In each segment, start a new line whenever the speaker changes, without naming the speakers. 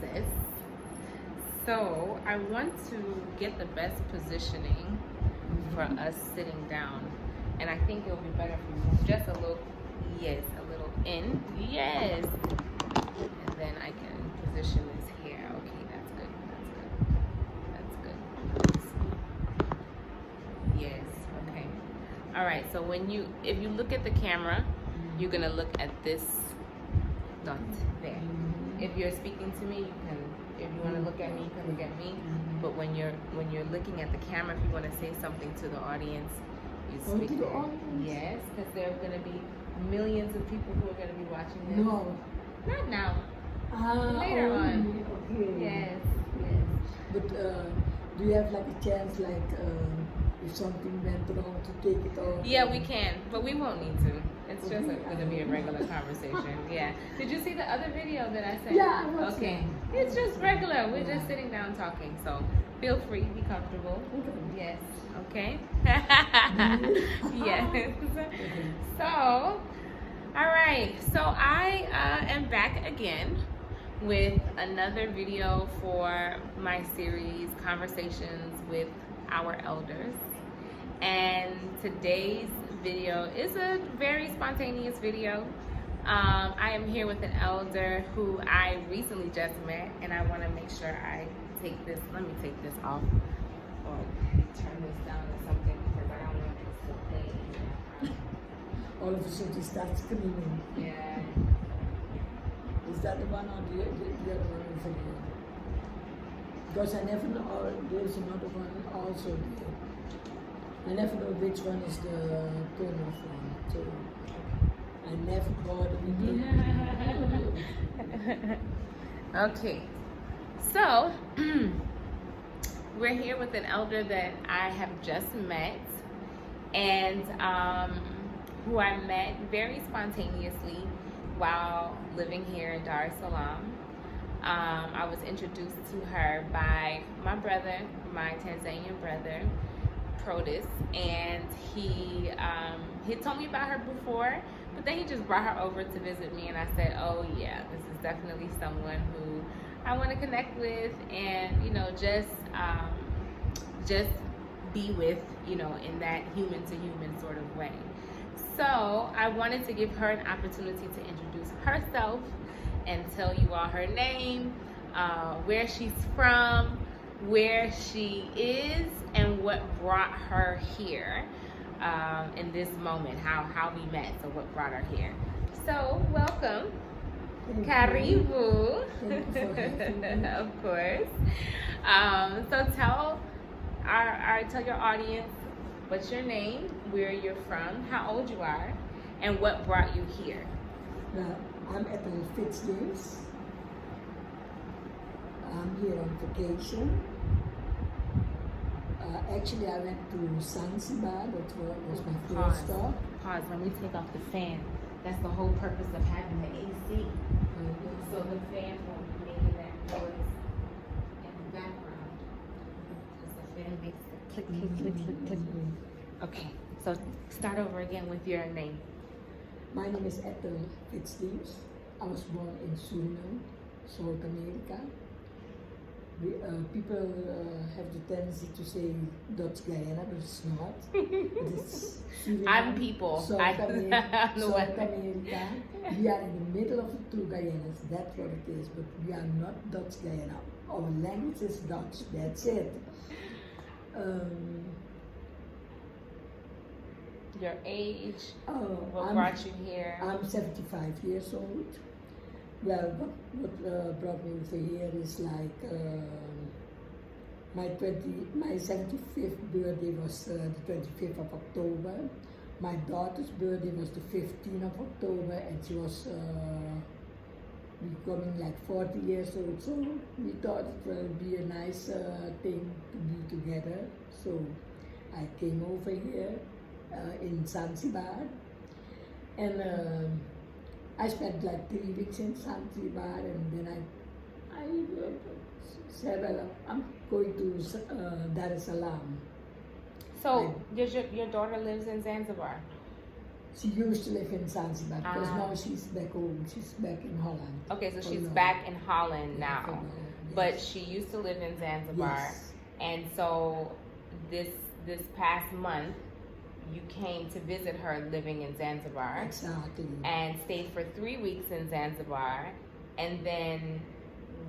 sis. So I want to get the best positioning for us sitting down. And I think it'll be better if we move just a little, yes, a little in. Yes. And then I can position this here. Okay, that's good. That's good. That's good. Yes, okay. All right, so if you look at the camera, you're gonna look at this dot there. If you're speaking to me, if you want to look at me, you can look at me. But when you're looking at the camera, if you want to say something to the audience, you speak
to the
there.
audience?
Yes, because there are going to be millions of people who are going to be watching this.
No.
Not now. Later on.
Okay.
Yes.
But do you have like a chance, like if something went wrong, to take it off?
Yeah, we can, but we won't need to. It's just going to be a regular conversation. Yeah. Did you see the other video that I sent?
Yeah, I watched
Okay. It's just regular. We're just sitting down talking. So feel free, be comfortable. Yes. Okay. Yes. So, all right. So I am back again with another video for my series, Conversations with Our Elders. And today's video is a very spontaneous video. I am here with an elder who I recently just met, and I want to make sure I take this. Let me take this off or turn this down or something because I don't want this to play.
All of a sudden you start screaming.
Yeah.
Is that the one or the other one over there? Because I never know, there's another one also there. I never know which one is the turn-off one. So I never bought it.
Okay. So we're here with an elder that I have just met, and who I met very spontaneously while living here in Dar es Salaam. I was introduced to her by my brother, my Tanzanian brother, Produce, and he told me about her before, but then he just brought her over to visit me, and I said, oh yeah, this is definitely someone who I want to connect with, and just be with, in that human to human sort of way. So I wanted to give her an opportunity to introduce herself and tell you all her name, where she's from, where she is, and what brought her here in this moment, how we met, so what brought her here. So welcome. Karibu. Of course. So tell your audience what's your name, where you're from, how old you are, and what brought you here.
Now, I'm Ethel Fitzjames. I'm here on vacation. Actually, I went to Zanzibar. That was my first stop.
Pause. When we take off the fan, that's the whole purpose of having the AC. So the fan won't be making that noise in the background. Because the fan makes the click, click, click, click, click. Okay, so start over again with your name.
My name is Ethel Fitzjames. I was born in Suriname, South America. People have the tendency to say Dutch Guyana, but it's not. It's Suriname,
I'm people.
South America. We are in the middle of the two Guyanas, that's what it is, but we are not Dutch Guyana. Our language is Dutch, that's it.
Your age, what brought you here?
I'm 75 years old. Well, what brought me over here is like my 75th birthday was the 25th of October. My daughter's birthday was the 15th of October, and she was becoming like 40 years old. So we thought it would be a nice thing to be together. So I came over here in Zanzibar, and I spent like 3 weeks in Zanzibar, and then I said, well, I'm going to Dar es Salaam.
So your daughter lives in Zanzibar?
She used to live in Zanzibar because
Ah.
now she's back home. She's back in Holland.
Okay, so
for
she's
now.
back in Holland
Yeah, for
now,
now,
but
yes.
she used to live in Zanzibar,
Yes.
and so this past month you came to visit her living in Zanzibar
Exactly.
and stayed for 3 weeks in Zanzibar, and then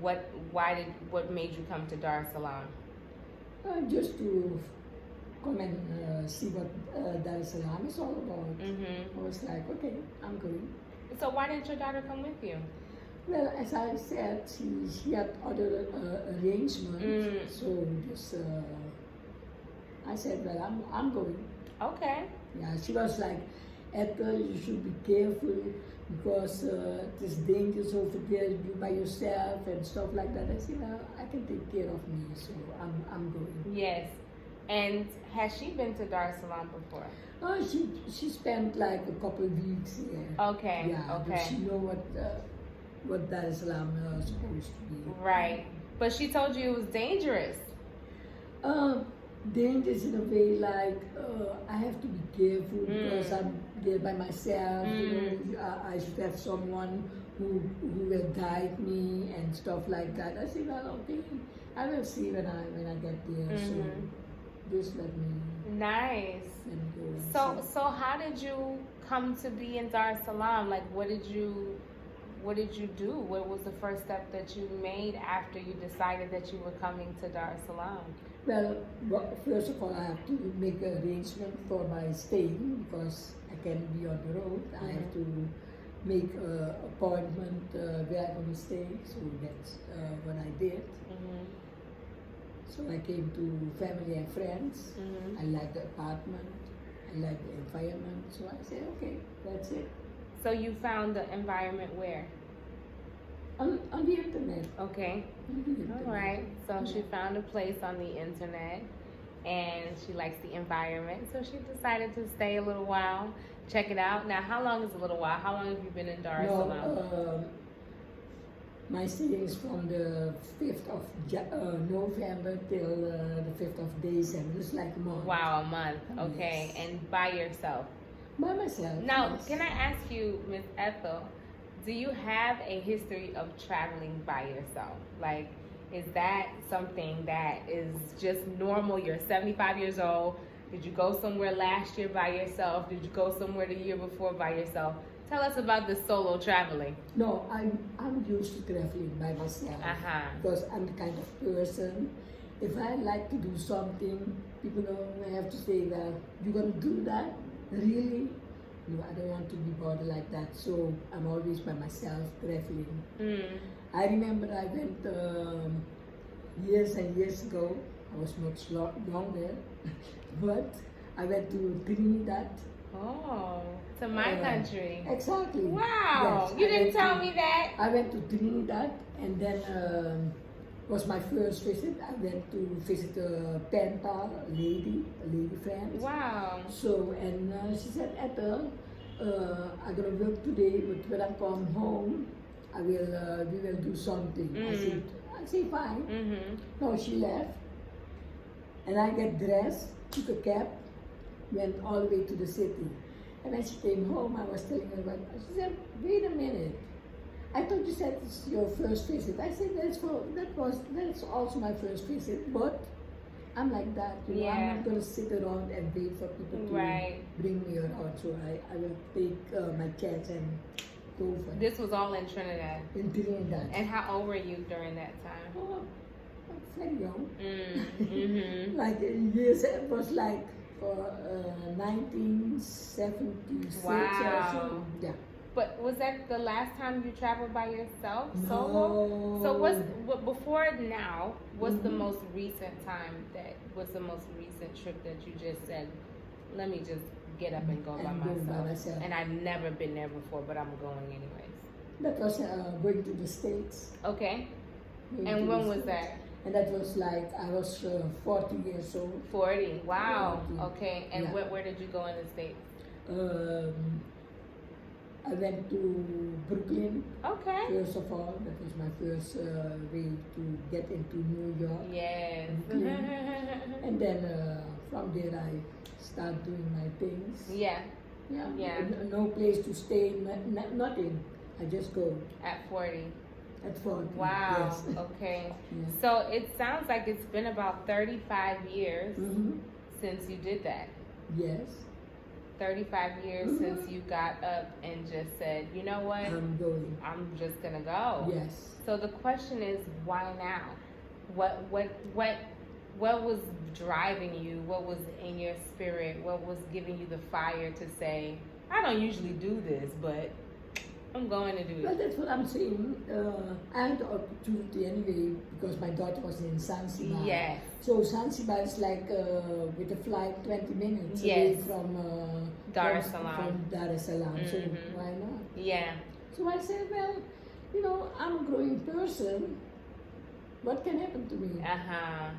what made you come to Dar es Salaam?
Just to come and see what Dar es Salaam is all about.
Mm-hmm.
I was like, okay, I'm going.
So why didn't your daughter come with you?
Well, as I said, she had other arrangements, so just I said, well, I'm going.
Okay.
Yeah, she was like, Ethel, you should be careful because it is dangerous over there, you by yourself and stuff like that. I said, well, I can take care of me, so I'm going.
Yes. And has she been to Dar es Salaam before?
Oh, she spent like a couple of weeks here.
Okay.
Yeah,
Okay.
but she know what Dar es Salaam is supposed to be.
Right. But she told you it was dangerous.
Dangerous in a way like I have to be careful because I'm there by myself. You know, I should have someone who will guide me and stuff like that. I said, well, okay, I will see when I get there. So just let me
Nice.
let me go. And see.
So how did you come to be in Dar es Salaam? Like, what did you do? What was the first step that you made after you decided that you were coming to Dar es Salaam?
Well, first of all, I have to make an arrangement for my staying because I can't be on the road. I have to make an appointment where I'm going to stay. So that's what I did. So I came to family and friends. I like the apartment. I like the environment. So I said, okay, that's it.
So you found the environment where?
On the internet.
Okay.
On the internet.
All right. So
Yeah.
she found a place on the internet and she likes the environment. So she decided to stay a little while, check it out. Now, how long is a little while? How long have you been in Dar es Salaam?
My staying is from the 5th of November till the 5th of December. It's like a month.
Wow, a month. Okay.
Yes.
And by yourself.
By myself.
Now,
yes.
can I ask you, Miss Ethel, do you have a history of traveling by yourself? Like, is that something that is just normal? You're 75 years old. Did you go somewhere last year by yourself? Did you go somewhere the year before by yourself? Tell us about the solo traveling.
No, I'm used to traveling by myself. Because I'm the kind of person, if I like to do something, people don't have to say, well, you're going to do that? Really? No, I don't want to be bothered like that. So I'm always by myself traveling. I remember I went years and years ago. I was much longer, but I went to Trinidad.
Oh, to my country.
Exactly.
Wow,
Yes,
you
I
didn't
went
tell
to-
me that.
I went to Trinidad, and then was my first visit. I went to visit a pen pal, a lady friend.
Wow.
So, and she said, Ethel, I'm gonna work today, but when I come home, we will do something. I said, fine. No, she left, and I get dressed, took a cab, went all the way to the city. And when she came home, I was telling her about it. She said, wait a minute. I thought you said it's your first visit. I said, that's also my first visit, but I'm like that. You know, I'm not going to sit around and wait for people to bring me around. So I will take my chance and go for it.
This was all in Trinidad.
In Trinidad.
And how old were you during that time?
Oh, I'm very young.
Mm-hmm.
Like years, it was like 1976 or so. Yeah.
But was that the last time you traveled by yourself,
No.
solo? So before now, what's the most recent trip that you just said, let me just get up and go by myself? And I've never been there before, but I'm going anyways.
That was going to the States.
Okay. And when was that?
And that was like, I was 40 years old.
40, wow.
40.
Okay, and where did you go in the States?
I went to Brooklyn.
Okay.
First of all, that was my first way to get into New York.
Yes.
And then from there I started doing my things.
Yeah.
Yeah.
Yeah.
No place to stay, nothing. I just go
At 40.
at 40.
Wow.
Yes.
Okay.
Yeah.
So it sounds like it's been about 35 years
Mm-hmm.
since you did that.
Yes.
35 years
Mhm.
since you got up and just said, you know what?
I'm going.
I'm just gonna go.
Yes.
So the question is, why now? What was driving you? What was in your spirit? What was giving you the fire to say, I don't usually do this, but I'm going to do
Well,
it?
that's what I'm saying. I had the opportunity anyway because my daughter was in Zanzibar.
Yes.
So Zanzibar is like with a flight 20 minutes
Yes.
away from
Dar Es Salaam.
From Dar es Salaam. So
Mhm.
why not?
Yeah.
So I said, well, you know, I'm a growing person. What can happen to me?
Uh-huh.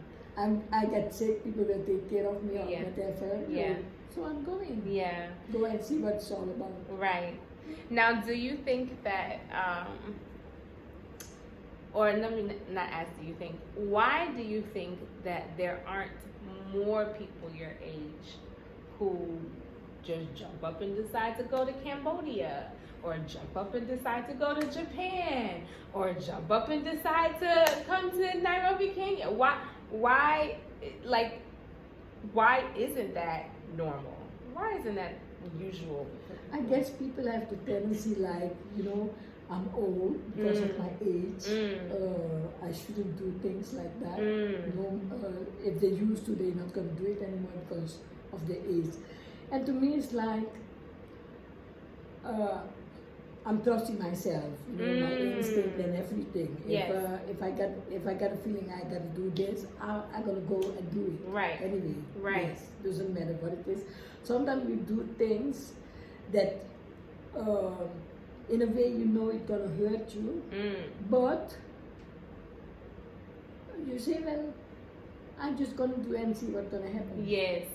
I get sick. People will take care of me or
Yeah.
whatever.
Yeah.
So I'm going.
Yeah.
Go and see what it's all about.
Right. Now, do you think that, or let me not ask, do you think, why do you think that there aren't more people your age who just jump up and decide to go to Cambodia, or jump up and decide to go to Japan, or jump up and decide to come to Nairobi, Kenya? Why isn't that normal? Why isn't that usual?
I guess people have the tendency like, you know, I'm old because of my age. I shouldn't do things like that. You know, if they used to, they're not going to do it anymore because of their age. And to me, it's like I'm trusting myself, you know, my instinct and everything.
Yes.
If I got a feeling I got to do this, I'm gonna go and do it.
Right.
Anyway.
Right.
Yes. Doesn't matter what it is. Sometimes we do things that, in a way, you know it's gonna hurt you, but you say, well, I'm just gonna do and see what's gonna happen.
Yes.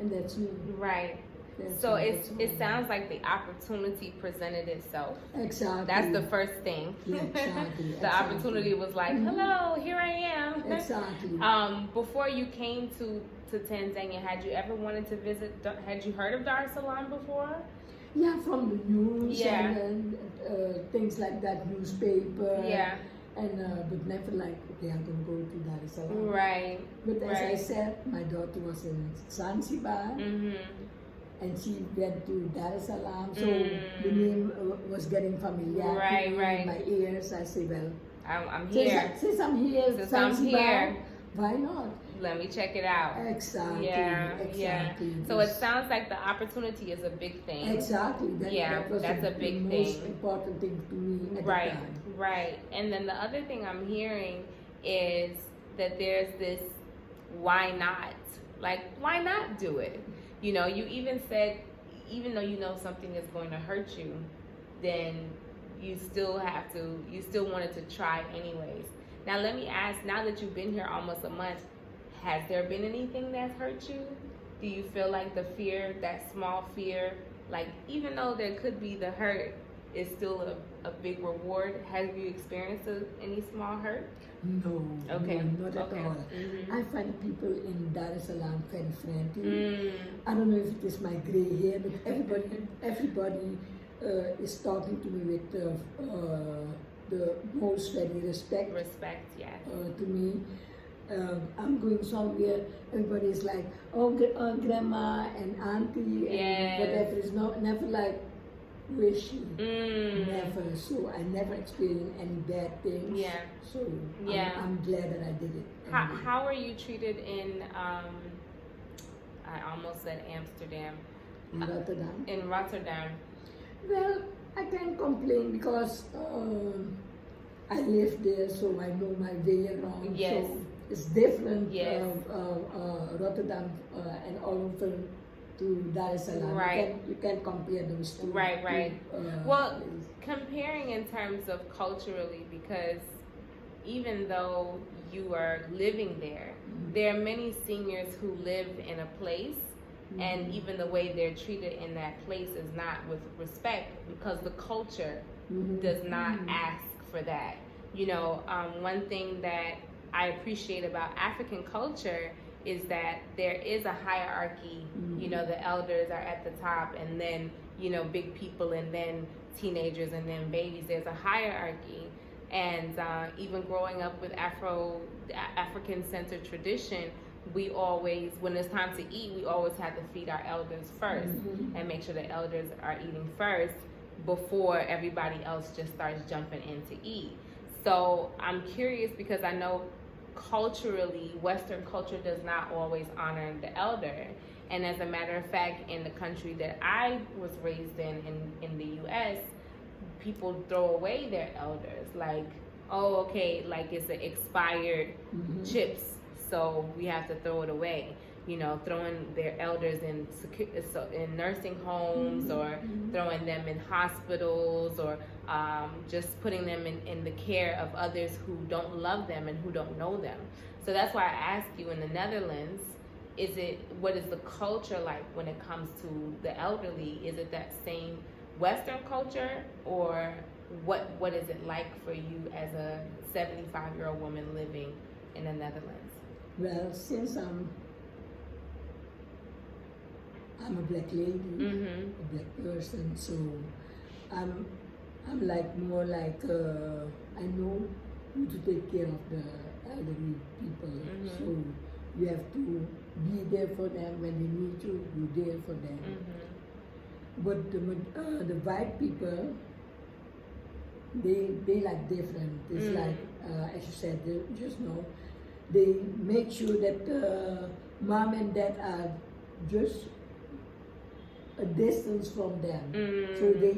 And that's me.
Right.
That's
So
me,
it
that's me.
sounds like the opportunity presented itself.
Exactly.
That's the first thing.
Yeah, exactly.
The opportunity was like, hello, here I am.
Exactly.
Before you came to Tanzania, had you ever wanted to visit, had you heard of Dar es Salaam before?
Yeah, from the news
Yeah.
and things like that, newspaper.
Yeah.
And but never like, okay, I'm gonna go to Dar es Salaam.
Right.
But as I
Right.
said, my daughter was in Zanzibar, and she went to Dar es Salaam, so the name was getting familiar
Right,
to me
right.
in my ears. I say, well,
I'm here.
since I'm here,
Since I'm
Zanzibar,
here.
why not?
Let me check it out.
Exactly.
Yeah,
Exactly.
yeah. So it sounds like the opportunity is a big thing.
Exactly.
Yeah,
was
that's a big
the most
thing.
important thing to me at
Right,
the time.
right. And then the other thing I'm hearing is that there's this why not? Like, why not do it? You know, you even said, even though you know something is going to hurt you, then you still wanted to try anyways. Now let me ask, now that you've been here almost a month, has there been anything that's hurt you? Do you feel like the fear, that small fear, like even though there could be the hurt, is still a big reward? Have you experienced any small hurt?
No,
Okay.
no, not at
Okay.
all.
Mhm.
I find people in Dar es Salaam very friendly.
Mm.
I don't know if it is my gray hair, but everybody is talking to me with the most very respect
Respect, yes.
to me. I'm going somewhere, everybody is like, oh, grandma and auntie
Yes.
and whatever. It's never like wishy.
Mm.
Never. So I never experienced any bad things.
Yeah.
So
Yeah.
I'm glad that I did it.
How are you treated in, I almost said Amsterdam,
In Rotterdam.
in Rotterdam?
Well, I can't complain because I live there, so I know my way around.
Yes.
So it's different.
Yes.
Rotterdam and all over to Dar es Salaam.
Right.
You can't compare those two.
Right, right. Well,
places.
comparing in terms of culturally, because even though you are living there, there are many seniors who live in a place, and even the way they're treated in that place is not with respect, because the culture does not ask for that. You know, one thing that I appreciate about African culture is that there is a hierarchy. You know, the elders are at the top, and then, you know, big people, and then teenagers, and then babies. There's a hierarchy. And even growing up with African-centered tradition, we always, when it's time to eat, we always have to feed our elders first and make sure the elders are eating first before everybody else just starts jumping in to eat. So I'm curious, because I know culturally, Western culture does not always honor the elder. And as a matter of fact, in the country that I was raised in the U.S., people throw away their elders. Like, oh, okay, like it's the expired chips, so we have to throw it away. You know, throwing their elders in nursing homes, or throwing them in hospitals, or just putting them in the care of others who don't love them and who don't know them. So that's why I asked you, in the Netherlands, what is the culture like when it comes to the elderly? Is it that same Western culture, or what is it like for you as a 75-year-old woman living in the Netherlands?
Well, since I'm a black lady, a black person, so I'm like more like I know who to take care of the elderly people. So you have to be there for them when they need you. You're there for them. But the white people, they like different. It's like as you said just now, they make sure that mom and dad are just a distance from them. So they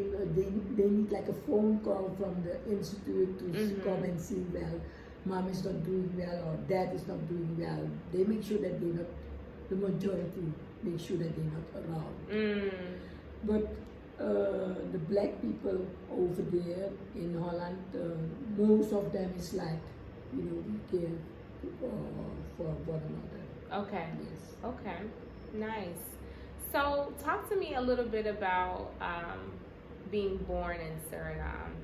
need like a phone call from the institute to come and see, well, mom is not doing well or dad is not doing well. They make sure that they're not, the majority make sure that they're not around. But the black people over there in Holland, most of them is like, you know, we care for one another.
Okay.
Yes.
Okay. Nice. So talk to me a little bit about being born in Suriname.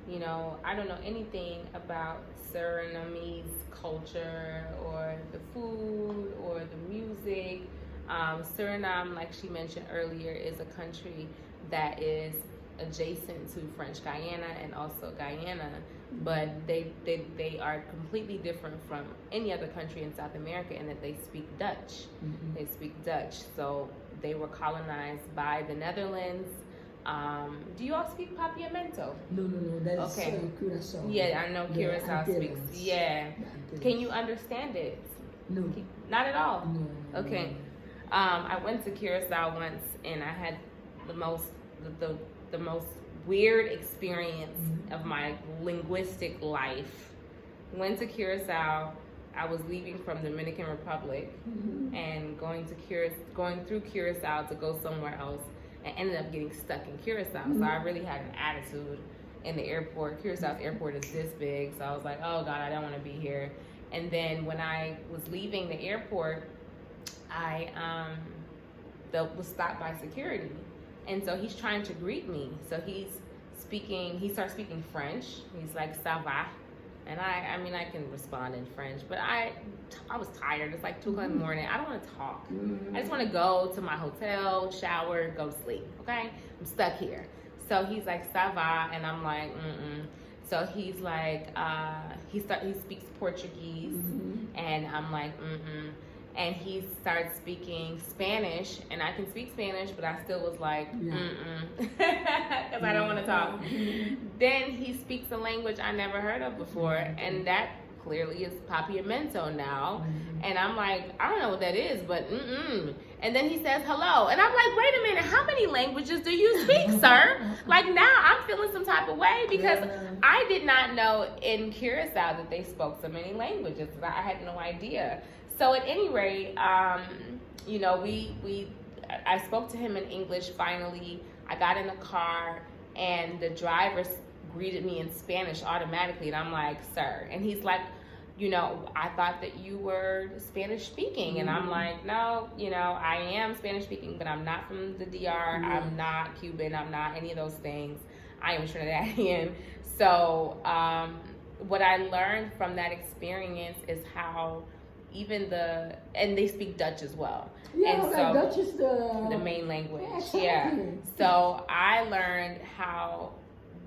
You know, I don't know anything about Surinamese culture or the food or the music. Suriname, like she mentioned earlier, is a country that is adjacent to French Guyana and also Guyana, but they are completely different from any other country in South America in that they speak Dutch. They speak Dutch, so they were colonized by the Netherlands. Do you all speak Papiamento?
No, that's
okay.
Curacao.
Yeah, I know Curacao speaks. Yeah. Can you understand it?
No.
Not at all?
No.
Okay. I went to Curacao once, and I had the most weird experience of my linguistic life. Went to Curacao. I was leaving from Dominican Republic and going through Curacao to go somewhere else, and ended up getting stuck in Curacao. So I really had an attitude in the airport. Curaçao's airport is this big, so I was like, oh God, I don't want to be here. And then when I was leaving the airport, I was stopped by security. And so he's trying to greet me. So he starts speaking French. He's like, ça va? And I mean, I can respond in French, but I was tired. It's like 2 o'clock in the morning. I don't want to talk. I just want to go to my hotel, shower, go to sleep, okay? I'm stuck here. So he's like, ça va? And I'm like, So he's like, he speaks Portuguese, and I'm like, And he starts speaking Spanish, and I can speak Spanish, but I still was like, because I don't want to talk. Then he speaks a language I never heard of before, and that clearly is Papiamento now. And I'm like, I don't know what that is, but And then he says hello, and I'm like, wait a minute, how many languages do you speak, sir? Like, now I'm feeling some type of way, because I did not know in Curacao that they spoke so many languages. I had no idea. So at any rate, you know, I spoke to him in English finally. I got in the car, and the driver greeted me in Spanish automatically, and I'm like, sir. And he's like, you know, I thought that you were Spanish speaking. And I'm like, no, you know, I am Spanish speaking, but I'm not from the DR. I'm not Cuban. I'm not any of those things. I am Trinidadian. So what I learned from that experience is how and they speak Dutch as well.
Yeah,
and
but Dutch is
the main language.
Yeah, exactly.
So I learned how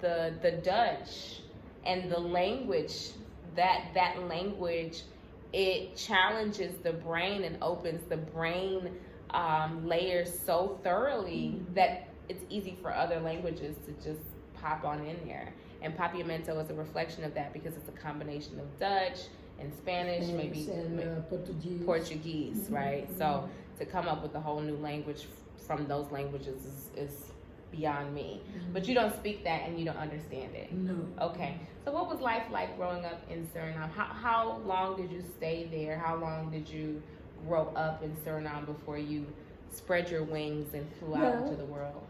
the Dutch and the language, that language, it challenges the brain and opens the brain layers so thoroughly that it's easy for other languages to just pop on in there. And Papiamento is a reflection of that because it's a combination of Dutch and Spanish, maybe Portuguese, right? So to come up with a whole new language from those languages is beyond me. But you don't speak that and you don't understand it.
No.
Okay. So what was life like growing up in Suriname? How long did you stay there? How long did you grow up in Suriname before you spread your wings and flew out into the world?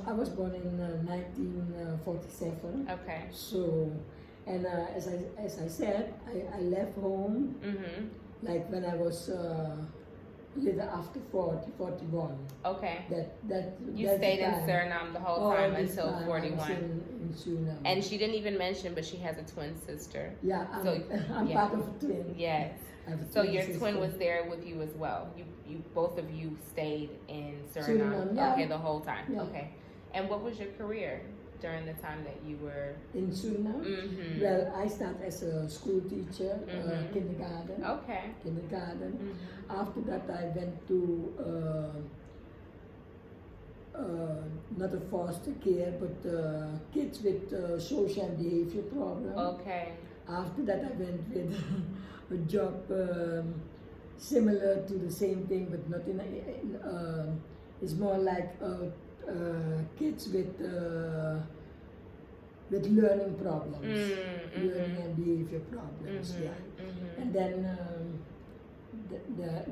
I was born in 1947.
Okay.
So, and as I said, I left home like when I was little after 41.
Okay.
That
you stayed in Suriname the whole time until 41.
In Suriname.
And she didn't even mention, but she has a twin sister.
Yeah, I'm part of a twin.
Yes. So your twin was there with you as well. You both of you stayed in Suriname.
Yeah.
Okay, the whole time.
Yeah.
Okay. And what was your career during the time that you were
in Suriname? Well, I started as a school teacher, kindergarten.
Okay.
Kindergarten. After that, I went to not a foster care, but kids with social and behavior problems.
Okay.
After that, I went with a job similar to the same thing, but not it's more like kids with learning problems, learning and behavior problems. And then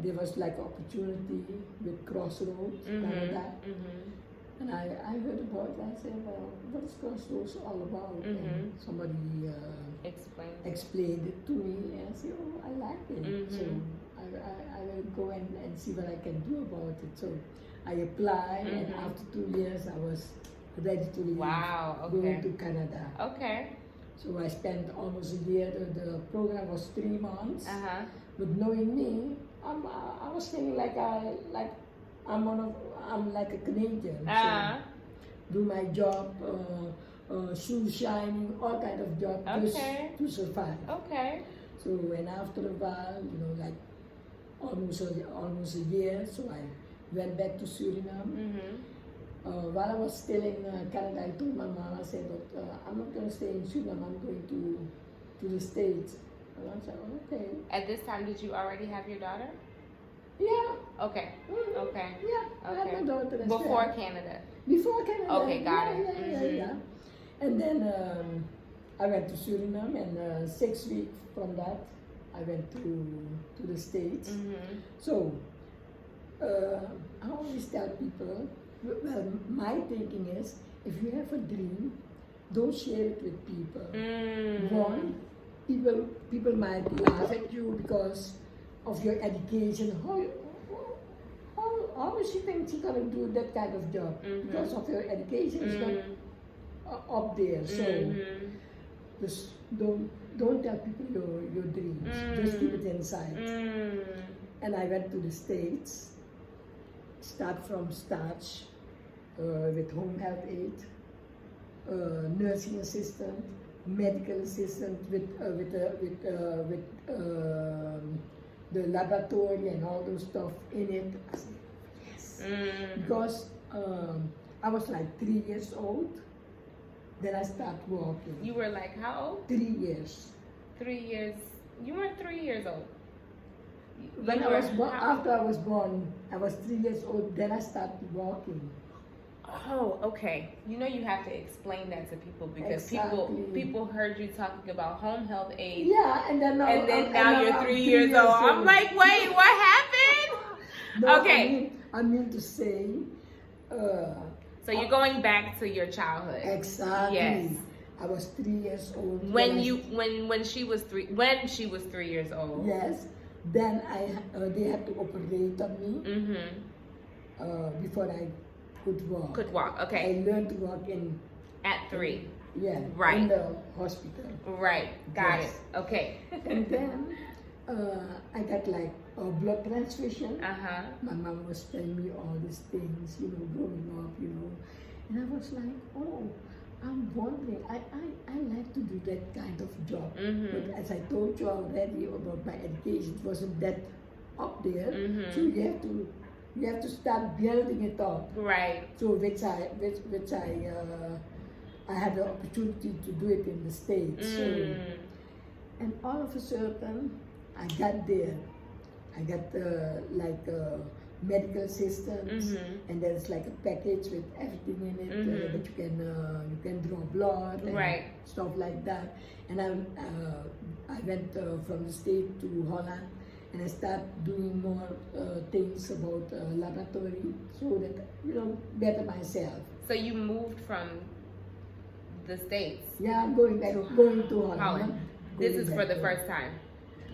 there was like opportunity with Crossroads, Canada. And I heard about it. I said, well, what is Crossroads all about? And somebody explained it to me, and I said, oh, I like it. So I will go and see what I can do about it. So I applied, and after 2 years, I was ready to leave.
Wow, okay.
Going to Canada.
Okay.
So I spent almost a year. The program was 3 months. But knowing me, I was thinking I'm like a Canadian. So do my job, shoe shining, all kind of job just to survive.
Okay.
So and after a while, like almost a year, so I went back to Suriname. While I was still in Canada, I told my mom, I said, but I'm not going to stay in Suriname, I'm going to the States. And I said, okay.
At this time, did you already have your daughter?
Yeah.
Okay. Okay.
Yeah, I had my daughter as
Before
well.
Canada?
Before Canada.
Okay, got it.
Yeah. And then I went to Suriname, and 6 weeks from that, I went to the States. So, I always tell people, well, my thinking is, if you have a dream, don't share it with people. One, people might laugh at you because of your education. How is she think she's gonna do that kind of job? Because of your education is not up there. So just don't tell people your dreams. Just keep it inside. And I went to the States. Start from scratch with home health aid, nursing assistant, medical assistant with the laboratory and all those stuff in it. I said, yes. Because I was like 3 years old, then I started walking.
You were like how old?
3 years.
3 years. You weren't 3 years old.
When I was after I was born, I was 3 years old, then I started walking.
Oh, okay. You have to explain that to people because people heard you talking about home health aid.
Yeah, and then
now you're 3 years old. I'm like, wait, what happened?
No,
okay.
I mean to say.
So you're going back to your childhood.
Exactly.
Yes.
I was 3 years old.
When she was 3 years old.
Yes. Then they had to operate on me before I could walk.
Okay.
I learned to walk
at 3.
Yeah.
Right.
In the hospital.
Right. Got it. Okay.
And then I got like a blood transfusion.
Uh-huh.
My mom was telling me all these things, growing up, and I was like, oh, I'm wondering, I like to do that kind of job. But as I told you already about my education, it wasn't that up there. So you have to start building it up.
Right.
So which I had the opportunity to do it in the States. So, and all of a sudden, I got there. I got medical assistance, and there's like a package with everything in it that you can draw blood and stuff like that. And I went from the state to Holland, and I started doing more things about laboratory, so that better myself.
So you moved from the States?
Yeah, going to Holland.
This is for the first time.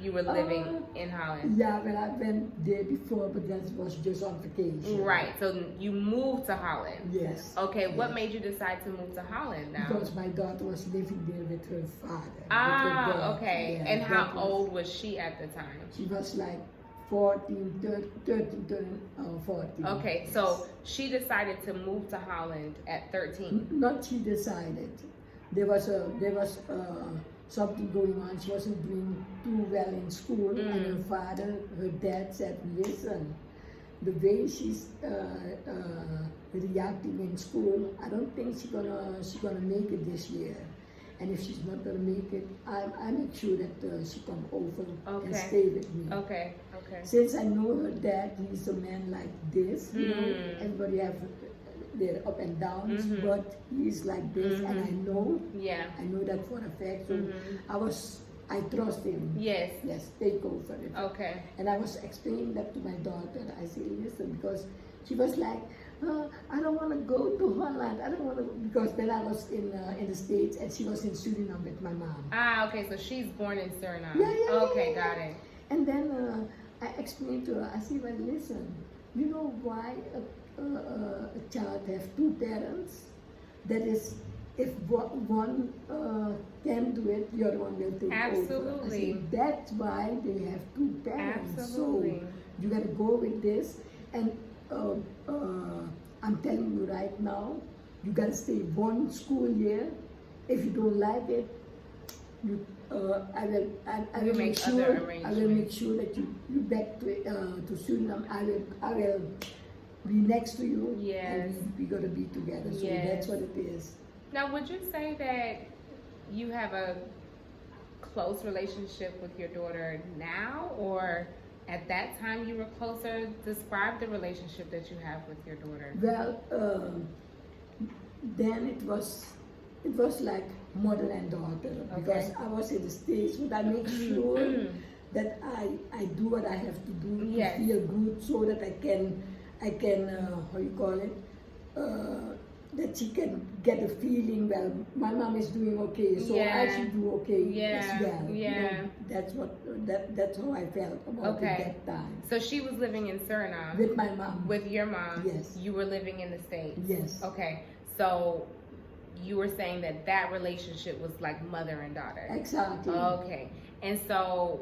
You were living in Holland.
Yeah, well, I went there before, but that was just on vacation.
Right, so you moved to Holland.
Yes.
Okay, what made you decide to move to Holland now?
Because my daughter was living there with her father.
Ah, okay.
Yeah,
and how old was she at the time?
She was like 14, 13, 14.
Okay,
yes.
So she decided to move to Holland at 13.
Not she decided. There was something going on. She wasn't doing too well in school, and her father, her dad said, listen, the way she's reacting in school, I don't think she's gonna make it this year. And if she's not gonna make it, I make sure that she come over and stay with me.
Okay.
Since I know her dad, he's a man like this, everybody have their up and downs, but he's like this, and I know that for a fact. So I trust him.
Yes,
take over it.
Okay.
And I was explaining that to my daughter. I said, listen, because she was like, I don't want to go to Holland. I don't want to, because then I was in the States, and she was in Suriname with my mom.
Ah, okay, so she's born in Suriname.
Yeah.
Okay, got it.
And then I explained to her, I said, well, listen, you know why a child have two parents? That is, if one can do it, the other one will take over. I said, that's why they have two parents.
Absolutely.
So you got to go with this. And I'm telling you right now, you got to stay one school year. If you don't like it, I will make sure that you back to Suriname. I will be next to you.
Yes.
And we're gonna be together. So that's what it is.
Now, would you say that you have a close relationship with your daughter now, or at that time you were closer? Describe the relationship that you have with your daughter.
Well, then it was like mother and daughter, because I was in the States, but I make sure that I do what I have to do to feel good, so that I can how you call it, that she can get a feeling, well, my mom is doing okay, so I should do okay as well.
Yeah.
That's how I felt about it that time.
So she was living in Suriname
with my mom.
With your mom.
Yes.
You were living in the States.
Yes.
Okay. So you were saying that relationship was like mother and daughter.
Exactly.
Okay. And so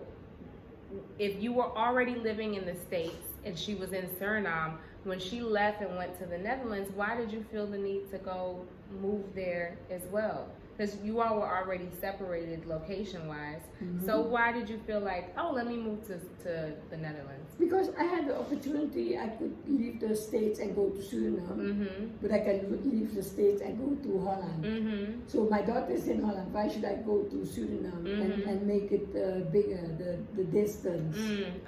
if you were already living in the States and she was in Suriname, when she left and went to the Netherlands, why did you feel the need to go move there as well? Because you all were already separated location-wise. So why did you feel like, oh, let me move to the Netherlands?
Because I had the opportunity. I could leave the States and go to Suriname, but I can leave the States and go to Holland. So my daughter is in Holland. Why should I go to Suriname and make it bigger, the distance?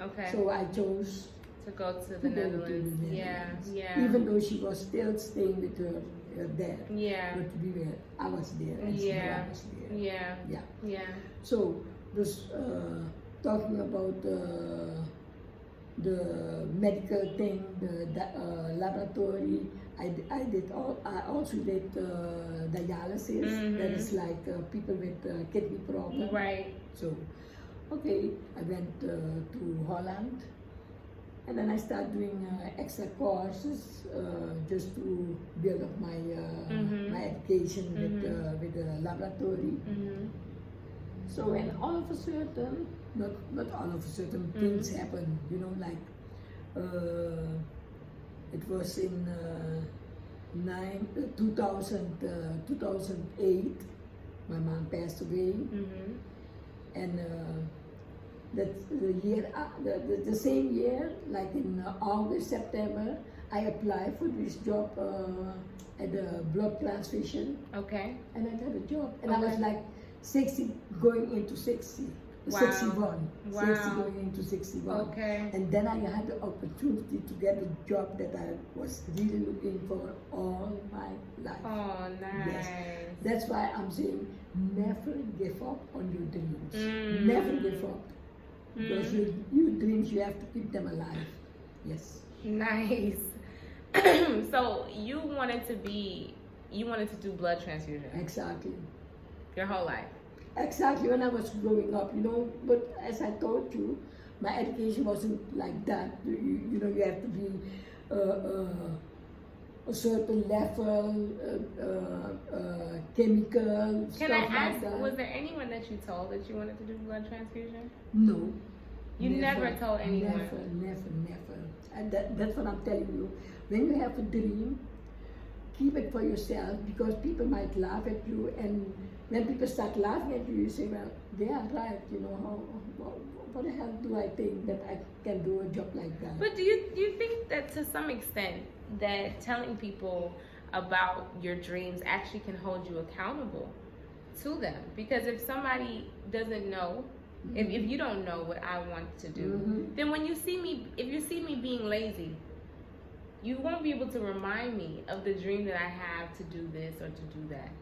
Okay.
So I chose
to go to the Netherlands. Yeah.
Even though she was still staying with her dad.
Yeah.
But I was there. And I was there.
Yeah.
So this talking about the medical thing, the laboratory. I also did dialysis. That is like people with kidney problems.
Right.
So, I went to Holland. And then I started doing extra courses just to build up my my education with the laboratory. So and all of a sudden, not all of a sudden, things happen. You know, like it was in 2008. My mom passed away, and that's the year, the same year, like in August, September, I applied for this job at the blood transfusion.
Okay.
And I got a job, and I was like 60 going into 60.
Wow.
61.
Wow.
60 going into 61.
Okay.
And then I had the opportunity to get a job that I was really looking for all my life.
Oh, nice.
Yes. That's why I'm saying never give up on your dreams. Never give up. Because your dreams, you have to keep them alive. Yes.
Nice. So you wanted to do blood transfusion
Exactly.
your whole life.
Exactly, when I was growing up, you know, but as I told you, my education wasn't like that. You know, you have to be a certain level, chemical,
Can
stuff
I
like
ask,
that.
was there anyone that you told that you wanted to do blood transfusion?
No.
You never told anyone?
Never. And that's what I'm telling you. When you have a dream, keep it for yourself, because people might laugh at you, and when people start laughing at you, you say, well, they are right, you know, what the hell do I think that I can do a job like that?
But do you think that to some extent that telling people about your dreams actually can hold you accountable to them? Because if somebody doesn't know, if you don't know what I want to do, then when you see me, if you see me being lazy, you won't be able to remind me of the dream that I have to do this or to do that.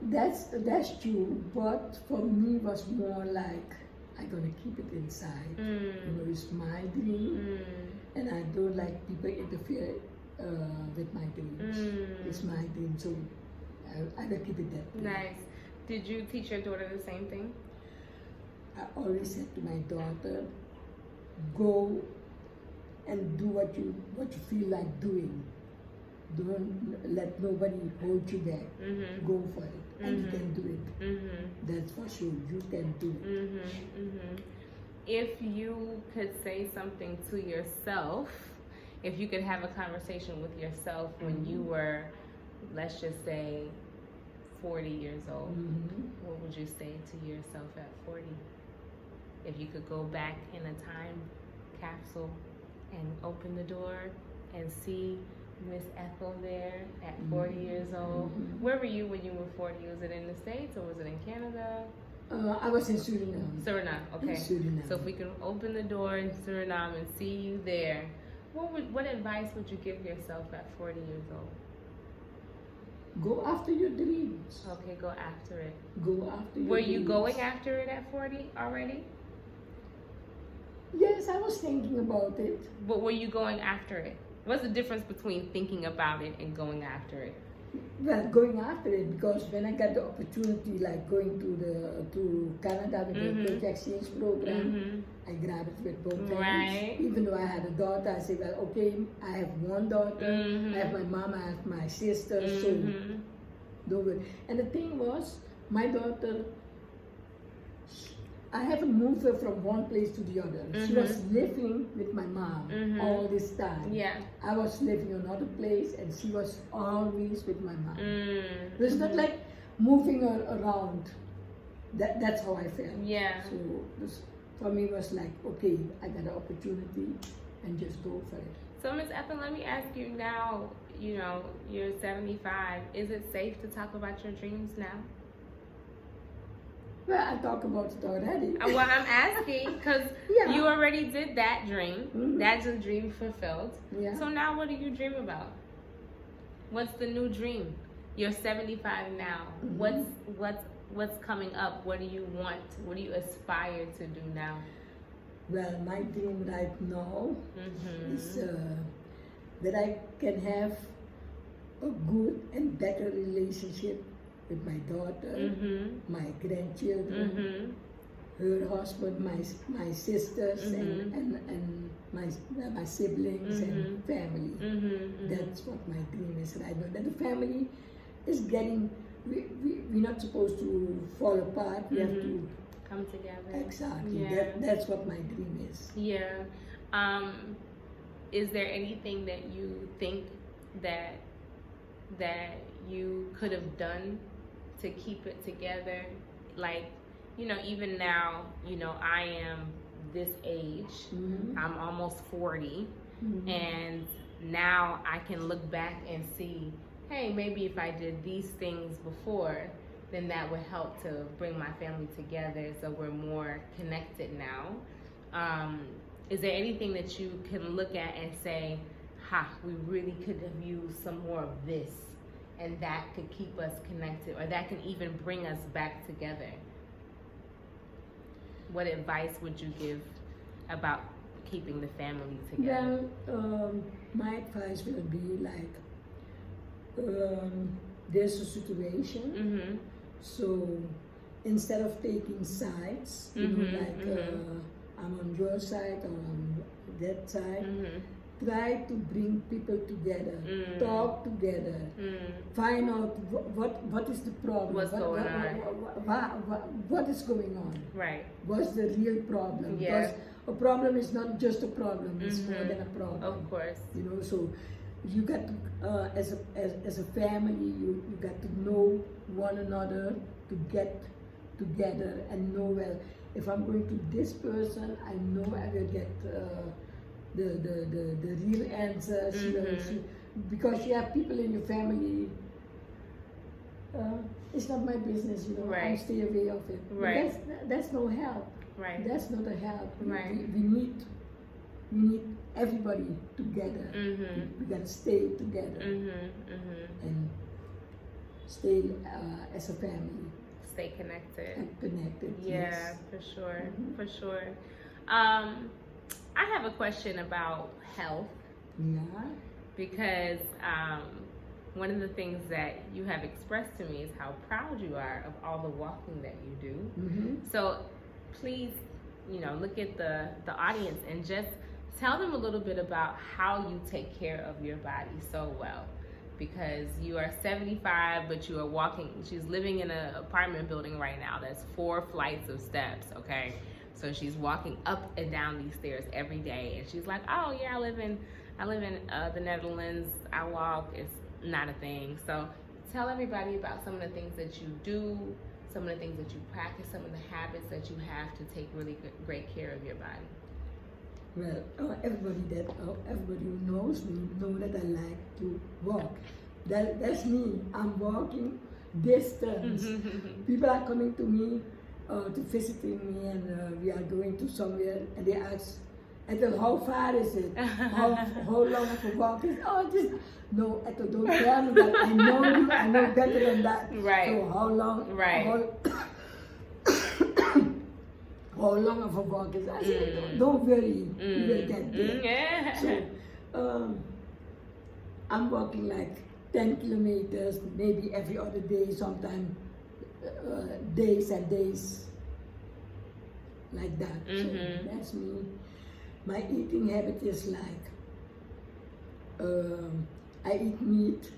That's true, but for me it was more like I'm gonna keep it inside. You know, it's my dream, and I don't like people interfere with my dreams. It's my dream, so I will keep it that way.
Nice. Did you teach your daughter the same thing?
I always said to my daughter, go and do what you feel like doing. Don't let nobody hold you back. Go for it, and you can do it. That's for sure. You can do it.
If you could say something to yourself, if you could have a conversation with yourself when you were, let's just say, 40 years old, what would you say to yourself at 40? If you could go back in a time capsule and open the door and see Miss Ethel there at 40 years old. Where were you when you were 40? Was it in the States or was it in Canada?
I was in Suriname.
Suriname, okay.
In Suriname.
So if we can open the door in Suriname and see you there, what advice would you give yourself at 40 years old?
Go after your dreams.
Okay, go after it.
Go after your
Were
dreams.
you going after it at 40 already?
Yes, I was thinking about it.
But were you going after it? What's the difference between thinking about it and going after it?
Well, going after it, because when I got the opportunity, like going to Canada with the Project Exchange program, I grabbed it with both hands.
Right.
Even though I had a daughter, I said, well, okay, I have one daughter, I have my mom, I have my sister, so do it. And the thing was, my daughter, I haven't moved her from one place to the other. She was living with my mom all this time.
Yeah.
I was living in another place, and she was always with my mom. It's not like moving her around. That's how I felt.
Yeah.
So this, for me, was like, okay, I got an opportunity, and just go for it.
So Ms. Ethel, let me ask you now, you know, you're 75. Is it safe to talk about your dreams now?
Well, I talk about it already.
Well, I'm asking because
Yeah.
you already did that dream. That's a dream fulfilled.
Yeah.
So now what do you dream about? What's the new dream? You're 75 now. What's coming up? What do you want? What do you aspire to do now?
Well, my dream right now is that I can have a good and better relationship with my daughter, my grandchildren, her husband, my sisters, and my siblings and family. That's what my dream is right now. That the family is getting we're not supposed to fall apart. We have to
come together.
exactly.
Yeah.
That's what my dream is.
Yeah. Is there anything that you think that you could have done to keep it together? Like, even now, I am this age. I'm almost 40, and now I can look back and see, hey, maybe if I did these things before, then that would help to bring my family together so we're more connected now. Is there anything that you can look at and say, we really could have used some more of this, and that could keep us connected, or that can even bring us back together? What advice would you give about keeping the family together?
Well, my advice will be like, there's a situation, so instead of taking sides, I'm on your side or on that side, try to bring people together, talk together, find out what is the problem,
What's going
what is going on,
right?
What's the real problem?
Yeah.
Because a problem is not just a problem; it's more than a problem.
Of course.
So you got to, as a family, you got to know one another to get together and know, well, if I'm going to this person, I know I will get the real answers. Because you have people in your family, it's not my business,
Right.
I stay away of it.
Right.
But that's no help.
Right.
That's not a help.
Right.
We need everybody together. We got to stay together and stay as a family.
Stay connected.
And connected.
Yeah,
Yes.
for sure, for sure. I have a question about health,
Yeah.
because one of the things that you have expressed to me is how proud you are of all the walking that you do. So please, look at the audience and just tell them a little bit about how you take care of your body so well. Because you are 75, but you are walking. She's living in an apartment building right now that's 4 flights of steps, okay? So she's walking up and down these stairs every day, and she's like, oh yeah, I live in the Netherlands. I walk. It's not a thing. So tell everybody about some of the things that you do, some of the things that you practice, some of the habits that you have to take really great care of your body.
Well, everybody who knows me know that I like to walk. That's me. I'm walking distance. People are coming to me to visiting me, and we are going to somewhere, and they ask, Ethel, how far is it? How long of a walk is it? Oh, just no, Ethel, don't tell me that. I know you. I know better than that.
Right.
So how long?
Right.
How long of a walk is it? I said, don't worry, we will get there.
Yeah.
So, I'm walking like 10 kilometers, maybe every other day, sometimes days and days like that. So that's me. My eating habit is like, I eat meat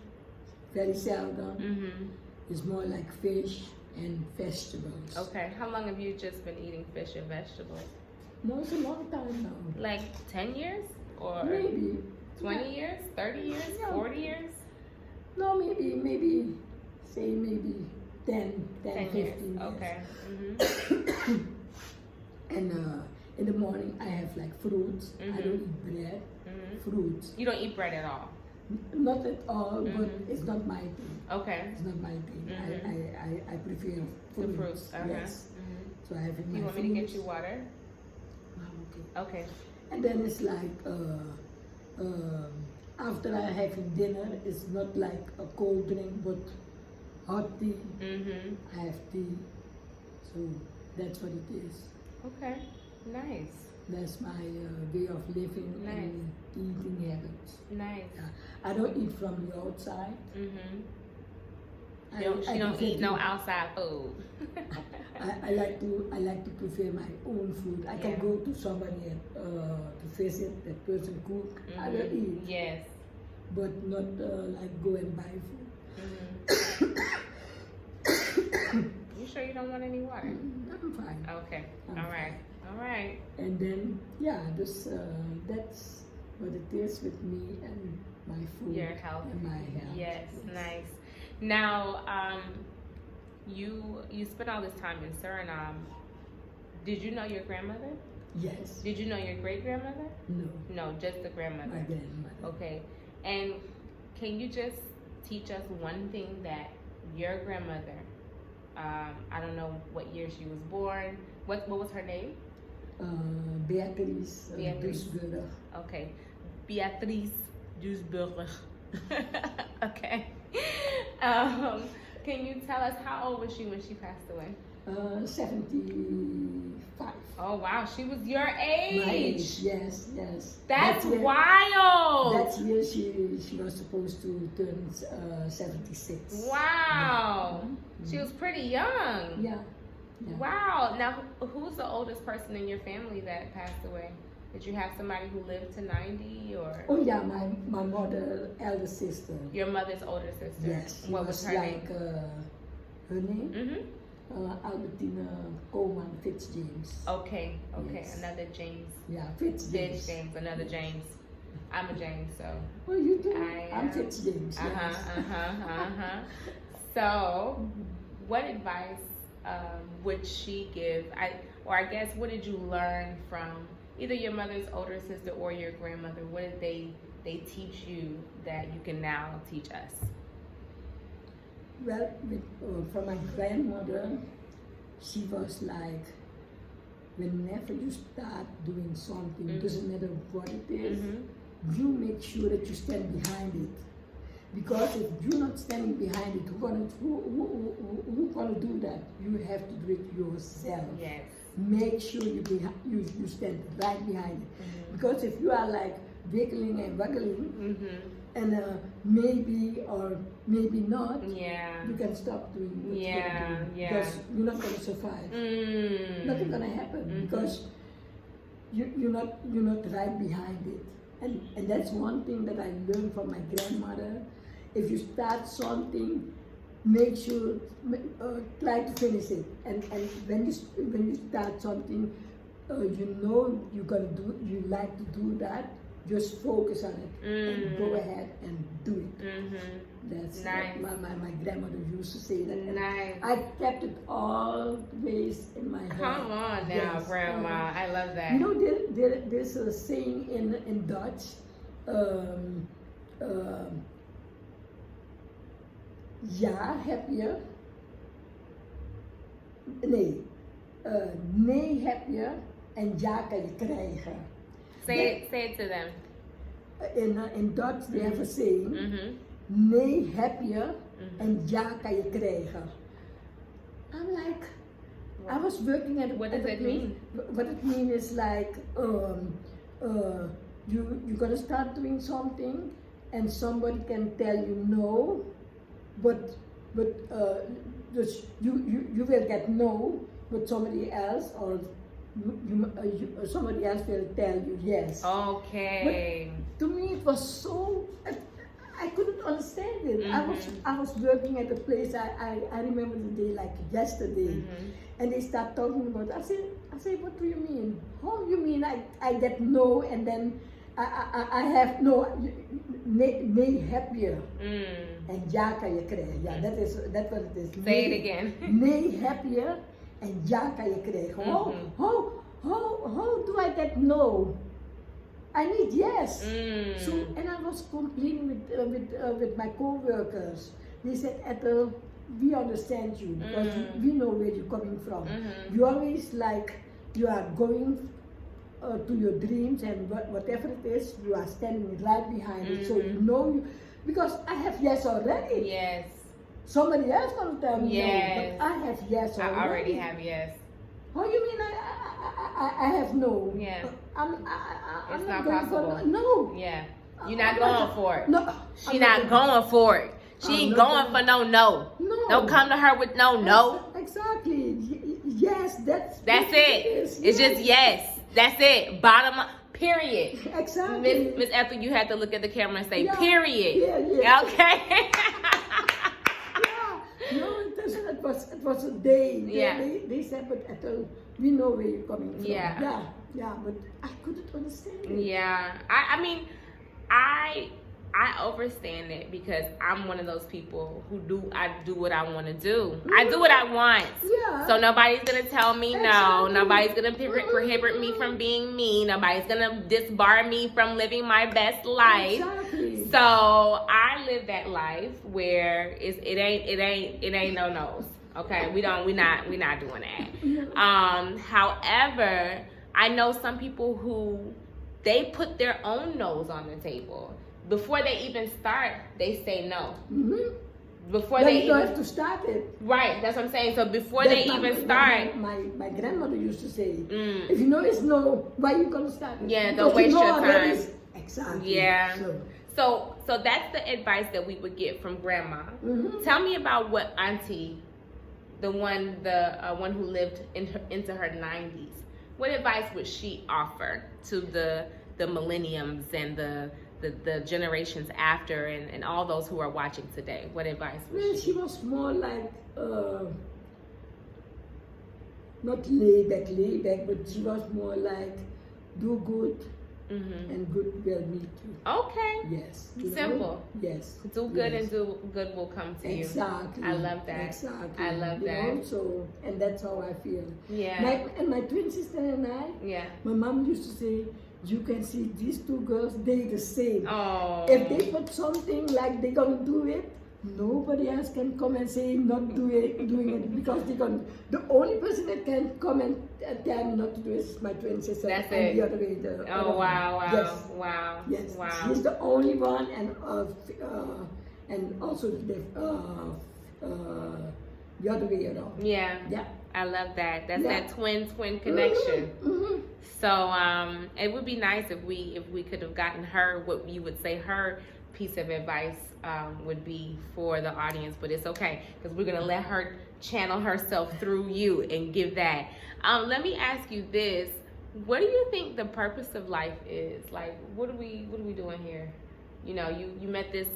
very seldom. It's more like fish and vegetables.
Okay. How long have you just been eating fish and vegetables?
No, it's a long time now.
Like 10 years? Or
Maybe.
20 years? 30 years?
Yeah.
40 years?
No, maybe 10,
10
15
years.
years.
Okay.
And in the morning I have like fruits. I don't eat bread. Fruits.
You don't eat bread at all?
Not at all, but it's not my thing.
Okay.
It's not my thing. I prefer
The
fruits.
fruits.
Yes. So I have it.
You want me to get you water?
Okay.
Okay.
And then it's like after I have dinner, it's not like a cold drink, but hot tea. I have tea. So that's what it is.
Okay. Nice.
That's my way of living and eating habits.
Nice.
I don't eat from the outside.
You don't eat no outside food.
I like to prepare my own food. I can go to somebody to visit, that person cook. I will eat.
Yes.
But not like go and buy food.
You sure you don't want any water?
I'm fine.
Okay.
I'm
All right. All right.
And then, yeah, that's what it is with me and my food.
Your health.
And my health.
Yes. Nice. Now, you spent all this time in Suriname. Did you know your grandmother?
Yes.
Did you know your great grandmother?
No.
No, just the grandmother.
My grandmother.
Okay. And can you just teach us one thing that your grandmother, I don't know what year she was born. What was her name?
Beatrice Duisburg.
Okay. Beatrice Duisburg. Okay. Can you tell us how old was she when she passed away?
75.
Oh wow, she was your age.
My age, yes.
That's
year,
wild.
That year she was supposed to turn 76.
Wow.
Yeah.
She was pretty young.
Yeah.
Wow. Now, who's the oldest person in your family that passed away? Did you have somebody who lived to 90 or?
Oh yeah, my mother, elder sister.
Your mother's older sister.
Yes.
What was her
like,
name?
Her name?
Mm-hmm.
Albertina Coleman Fitzjames.
Okay.
Yes.
Another James.
Yeah, Fitzjames.
James, another
Yes.
James. I'm a James, so.
Oh, you do? I'm
am.
Fitzjames. Yes.
So, what advice would she give? I guess, what did you learn from either your mother's older sister or your grandmother? What did they teach you that you can now teach us?
Well, from my grandmother, she was like, whenever you start doing something, doesn't matter what it is, you make sure that you stand behind it. Because if you're not standing behind it, who's gonna do that? You have to do it yourself.
Yes.
Make sure you stand right behind it. Because if you are like wiggling and waggling, and maybe or maybe not, you can stop doing what you're doing. Because you're not going to survive. Nothing going to happen because you're not right behind it. And that's one thing that I learned from my grandmother. If you start something, make sure try to finish it. And when you start something, you like to do that. Just focus on it and go ahead and do it. That's
nice.
What my grandmother used to say that.
Nice.
I kept it always in my head.
Come on now,
Yes.
Grandma. I love that.
You know, there's a saying in Dutch. Ja heb je. Nee. Nee heb je en ja kan je krijgen.
Say it to them.
In Dutch they have a saying. Nee heb je en ja kan je krijgen. I'm like, I was working at
what does it mean?
What it means is like, you're gonna start doing something, and somebody can tell you no, but just you will get no, but somebody else or somebody else will tell you yes.
Okay.
But to me, it was so. I couldn't understand it. I was working at a place. I remember the day like yesterday, and they start talking about. I said, what do you mean? How you mean I get no and then I have no? Nee happier and ja kan je krijgen. Yeah, that's what it is.
Say it again.
Nee happier and ja kan je krijgen. How do I get no? I need yes. So, and I was complaining with my co-workers. They said, Ethel, we understand you because we know where you're coming from. You always like, you are going to your dreams and whatever it is, you are standing right behind it. So you know, because I have yes already.
Yes.
Somebody else gonna tell me
yes.
no, but I have yes already.
I already have yes.
How you mean I have no?
Yeah.
I'm
it's
not
not
going
possible.
for no.
Yeah. You're not going for it.
No.
She not going for it. She ain't going for no.
No.
Don't come to her with no.
Exactly. Yes, that's
it. It's just yes. That's it. Bottom up. Period.
Exactly.
Miss Ethel, you had to look at the camera and say
yeah.
period.
Yeah.
Okay.
Yeah. No, it was a day.
Yeah.
They said, but Ethel, we know where you're coming from.
Yeah.
Yeah, but I couldn't understand it.
Yeah. I mean, I overstand it because I'm one of those people who I do what I want to do. I do what I want.
Yeah.
So nobody's gonna tell me no.
Exactly.
Nobody's gonna prohibit me from being me. Nobody's gonna disbar me from living my best life.
Exactly.
So I live that life where it ain't no no's. Okay, we're not doing that. However, I know some people who they put their own no's on the table. Before they even start, they say no.
Mm-hmm.
Before
Then
they
you
even
have to start it.
right, that's what I'm saying. So before
That's
they
my-
even
my-
start,
my grandmother used to say, if you know it's no, why you gonna start it?
Yeah,
Because
don't waste
you know
your
already
time.
it's- Exactly.
Yeah.
So,
so that's the advice that we would get from grandma.
Mhm.
Tell me about what auntie, the one who lived into her 90s. What advice would she offer to the millenniums and the generations after and all those who are watching today? What advice would
well, she was more like not laid back, but she was more like do good and good will meet you.
Okay.
Yes. you know?
Simple.
Yes.
Do good
yes.
and do good will come to you.
Exactly.
I love that.
Exactly.
I love
you
that.
know, so, and that's how I feel.
Yeah.
My twin sister and I,
Yeah.
my mom used to say, you can see these two girls, they the same.
Oh.
If they put something like they're gonna do it, nobody else can come and say not doing it because they're gonna. The only person that can come and tell them not to do it is my twin sister.
That's
and
it.
the other way.
Oh wow!
Yes.
Wow!
Yes.
Wow!
She's the only one, and also the other way around.
Yeah.
Yeah.
I love that. That's
Yeah.
that twin connection.
Mhm.
So it would be nice if we could have gotten her what you would say her piece of advice would be for the audience, but it's okay because we're gonna let her channel herself through you and give that. Let me ask you this: what do you think the purpose of life is? Like, what are we doing here? You know, you met this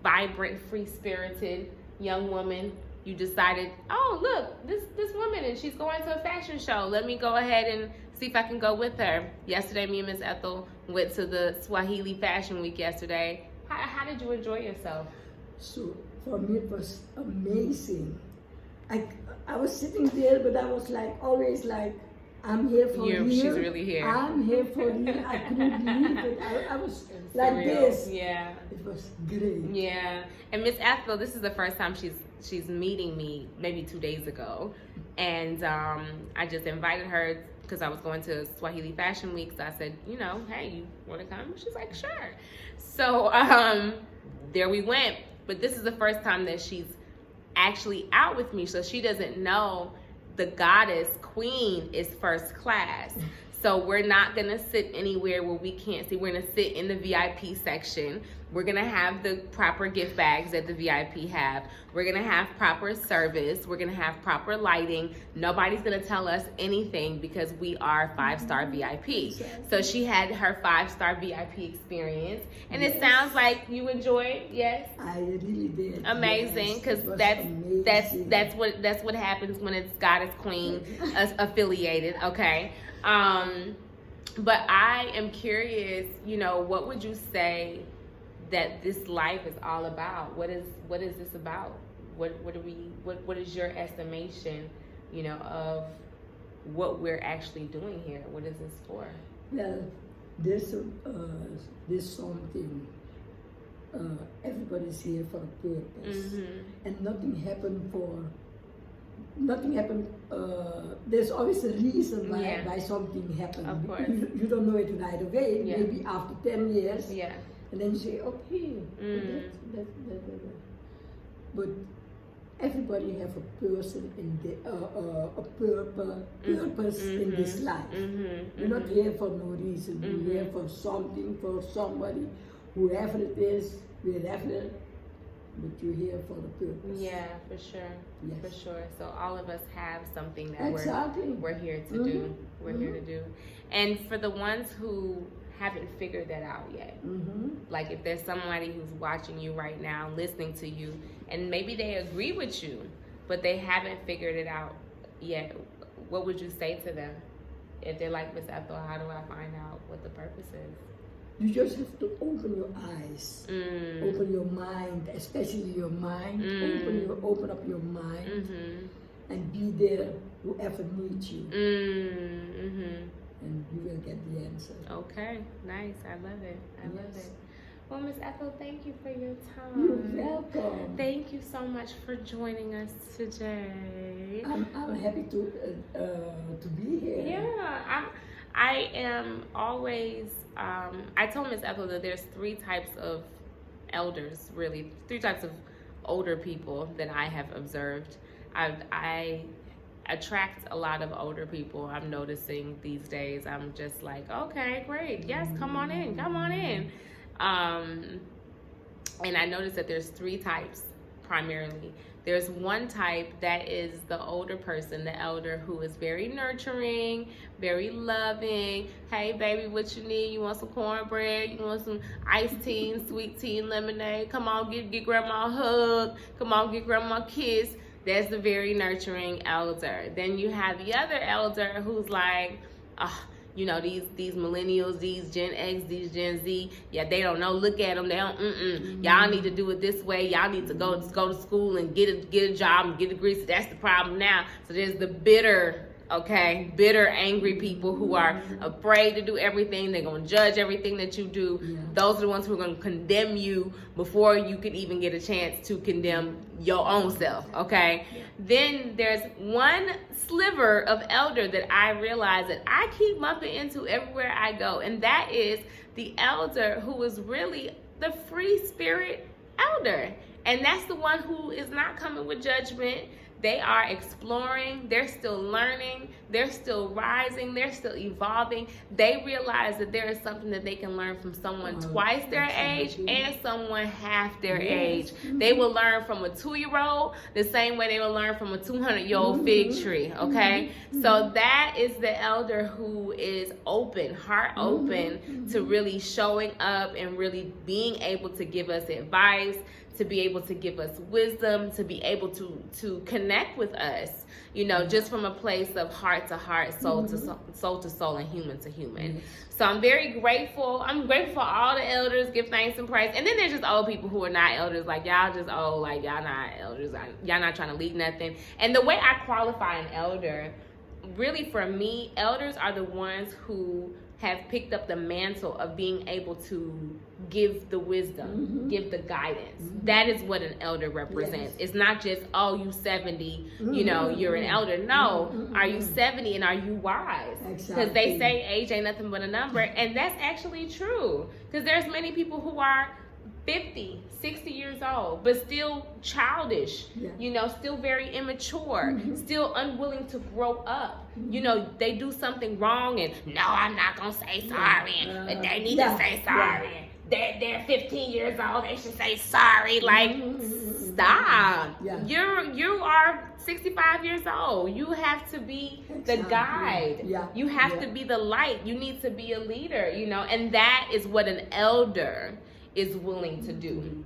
vibrant, free-spirited young woman. You decided, oh look, this woman and she's going to a fashion show. Let me go ahead and see if I can go with her. Yesterday, me and Miss Ethel went to the Swahili Fashion Week yesterday. How did you enjoy yourself?
So for me it was amazing. I was sitting there, but I was like always like, I'm here for you.
She's really here.
I'm here for you. I couldn't believe it. I was like
Surreal.
this.
Yeah.
It was great.
Yeah. And Miss Ethel, this is the first time she's meeting me, maybe 2 days ago, and I just invited her because I was going to Swahili Fashion Week. So I said, you know, hey, you want to come? She's like, sure. So there we went. But this is the first time that she's actually out with me, so she doesn't know the goddess queen is first class. So we're not gonna sit anywhere where we can't see. We're gonna sit in the VIP section. We're gonna have the proper gift bags that the VIP have. We're gonna have proper service. We're gonna have proper lighting. Nobody's gonna tell us anything because we are 5-star VIP. So she had her 5-star VIP experience, and it sounds like you enjoyed. Yes.
I really did.
Amazing, because
Yes, it was amazing.
that's what happens when it's goddess queen affiliated. Okay. But I am curious, you know, what would you say that this life is all about? What is this about? What is your estimation, you know, of what we're actually doing here? What is this for?
Well, there's something. Everybody's here for a purpose, and nothing happened. There's always a reason why something happened.
Of course.
You don't know it right away.
Yeah.
Maybe after 10 years.
Yeah.
And then you say, okay. But everybody have a person in a purpose in this life. You're not here for no reason. You're here for something, for somebody, whoever it is, wherever. But you're here for the purpose.
Yeah, for sure.
Yes.
For sure. So all of us have something that
Exactly.
we're here to do. We're here to do. And for the ones who haven't figured that out yet, like if there's somebody who's watching you right now, listening to you, and maybe they agree with you, but they haven't figured it out yet, what would you say to them? If they're like, Miss Ethel, how do I find out what the purpose is?
You just have to open your eyes, open your mind, especially your mind. Open up your mind, and be there whoever needs you, and you will get the answer.
Okay, nice. I love it. I love it. Well, Miss Ethel, thank you for your time.
You're welcome.
Thank you so much for joining us today.
I'm happy to be here.
Yeah, I am always. I told Miss Ethel that there's 3 types of elders, really 3 types of older people that I have observed. I attract a lot of older people. I'm noticing these days. I'm just like, okay, great, yes, come on in. And I noticed that there's 3 types primarily. There's one type that is the older person, the elder, who is very nurturing, very loving. Hey, baby, what you need? You want some cornbread? You want some iced tea, sweet tea, and lemonade? Come on, get grandma a hug. Come on, get grandma a kiss. That's the very nurturing elder. Then you have the other elder who's like, you know, these millennials, these Gen X, these Gen Z, yeah, they don't know. Look at them. They don't. Y'all need to do it this way. Y'all need to go to school and get a job and get a degree. So that's the problem now. So there's the bitter, angry people who are afraid to do everything. They're gonna judge everything that you do.
Yeah.
Those are the ones who are gonna condemn you before you could even get a chance to condemn your own self. Okay. Yeah. Then there's one sliver of elder that I realize that I keep bumping into everywhere I go, and that is the elder who is really the free spirit elder. And that's the one who is not coming with judgment. They are exploring, they're still learning, they're still rising, they're still evolving. They realize that there is something that they can learn from someone twice their age and someone half their age. They will learn from a 2-year-old the same way they will learn from a 200-year-old fig tree, okay? So that is the elder who is open, heart open to really showing up and really being able to give us advice, to be able to give us wisdom, to be able to connect with us, you know, just from a place of heart to heart, soul to soul, and human to human. So I'm very grateful. I'm grateful for all the elders, give thanks and praise. And then there's just old people who are not elders, like y'all just old, like y'all not elders, y'all not trying to lead nothing. And the way I qualify an elder, really for me, elders are the ones who have picked up the mantle of being able to give the wisdom, give the guidance. That is what an elder represents. It's not just, oh, you 70, you know, you're an elder. No, are you 70 and are you wise? Because they say age ain't nothing but a number, and that's actually true. Because there's many people who are 50, 60 years old, but still childish, you know, still very immature, still unwilling to grow up. You know, they do something wrong and, no, I'm not going to say sorry, and they need to say sorry. They're 15 years old, they should say sorry. Like, stop. You are 65 years old. You have to be the guide. You have to be the light. You need to be a leader, you know, and that is what an elder is willing to do.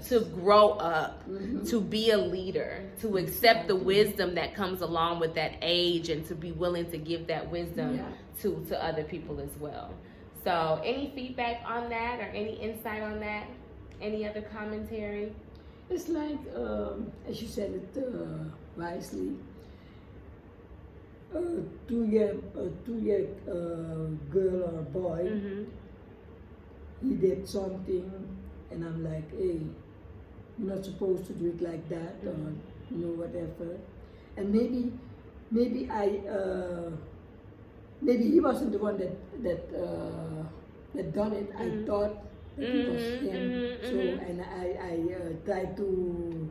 To grow up, to be a leader, to accept the wisdom that comes along with that age, and to be willing to give that wisdom to other people as well. So any feedback on that, or any insight on that? Any other commentary?
It's like, as you said it wisely, a two-year girl or boy, he did something, and I'm like, hey, you're not supposed to do it like that, or you know, whatever. And maybe he wasn't the one that done it. I thought that it was him. So, and I tried to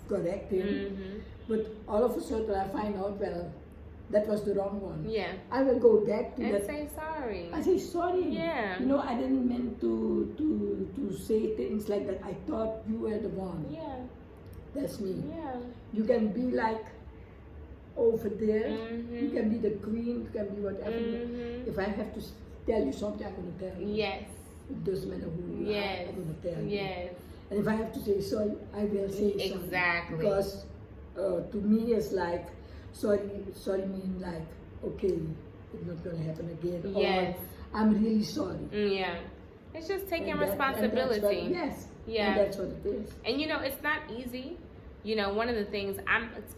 correct him. But all of a sudden I find out, well, that was the wrong one. I will go back to that.
And say sorry.
I say sorry. You know, I didn't mean to say things like that. I thought you were the one. That's me. You can be like over there. You can be the queen. You can be whatever. If I have to tell you something, I'm going to tell you. It doesn't matter who you are. I'm going to tell you. And if I have to say sorry, I will say sorry. Because to me it's like sorry mean like okay, it's not gonna happen again.
Yes.
Or I'm really sorry.
Yeah. It's just taking
And that's
responsibility.
what, yes.
Yeah.
And that's what it is.
And you know, it's not easy. You know, one of the things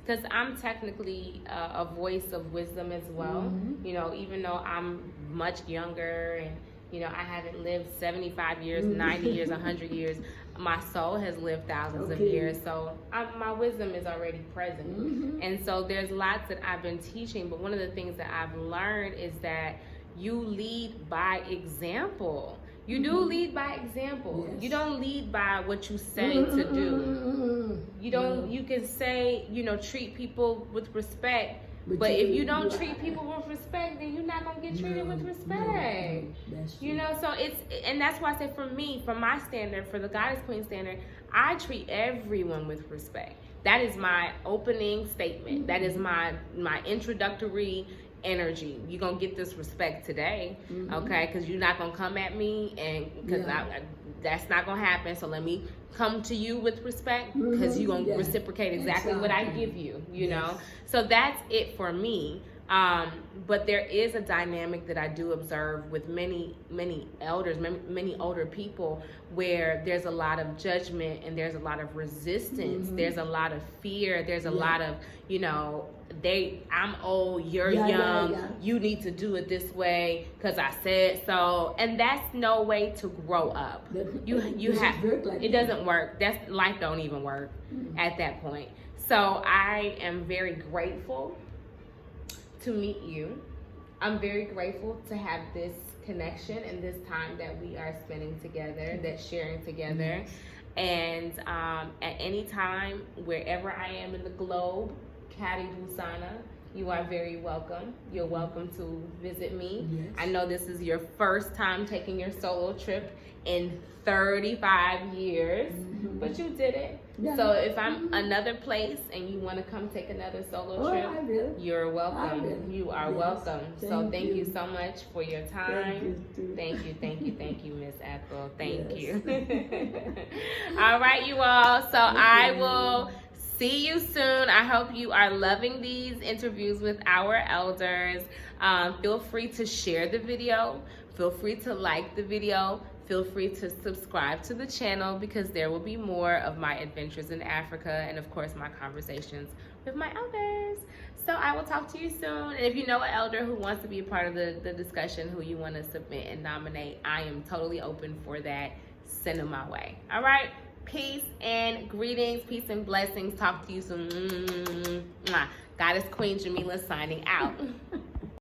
because I'm technically a voice of wisdom as well.
Mm-hmm.
You know, even though I'm much younger and, you know, I haven't lived 75 years,
Mm-hmm.
90 years, 100 years. My soul has lived thousands of years. So my wisdom is already present.
Mm-hmm.
And so there's lots that I've been teaching. But one of the things that I've learned is that you lead by example. You do lead by example.
Yes.
You don't lead by what you say to do. You don't. You can say, you know, treat people with respect, but if you don't treat people with respect, then you're not gonna get treated with respect. You know, so and that's why I say for me, from my standard, for the Goddess Queen standard, I treat everyone with respect. That is my opening statement. That is my introductory energy. You're gonna get this respect today, okay? Because you're not gonna come at me, and because that's not gonna happen. So let me come to you with respect, because you're gonna reciprocate exactly what I give you. You know, so that's it for me. But there is a dynamic that I do observe with many elders, many older people, where there's a lot of judgment and there's a lot of resistance. There's a lot of fear. There's a lot of, you know, I'm old, you're young, you need to do it this way because I said so. And that's no way to grow up. You have it doesn't work. That's life don't even work at that point. So I am very grateful to meet you. I'm very grateful to have this connection and this time that we are spending together, that sharing together. And at any time, wherever I am in the globe, Kari Busana, you are very welcome. You're welcome to visit me. I know this is your first time taking your solo trip in 35 years, but you did it. So if I'm another place and you want to come take another solo trip, you're welcome. You are welcome. So thank you so much for your time. Thank you, Miss Ethel. Thank you. All right, you all. So I will see you soon. I hope you are loving these interviews with our elders. Feel free to share the video. Feel free to like the video. Feel free to subscribe to the channel, because there will be more of my adventures in Africa and, of course, my conversations with my elders. So I will talk to you soon. And if you know an elder who wants to be a part of the discussion, who you want to submit and nominate, I am totally open for that. Send them my way. All right? Peace and greetings. Peace and blessings. Talk to you soon. Goddess Queen Jamila signing out.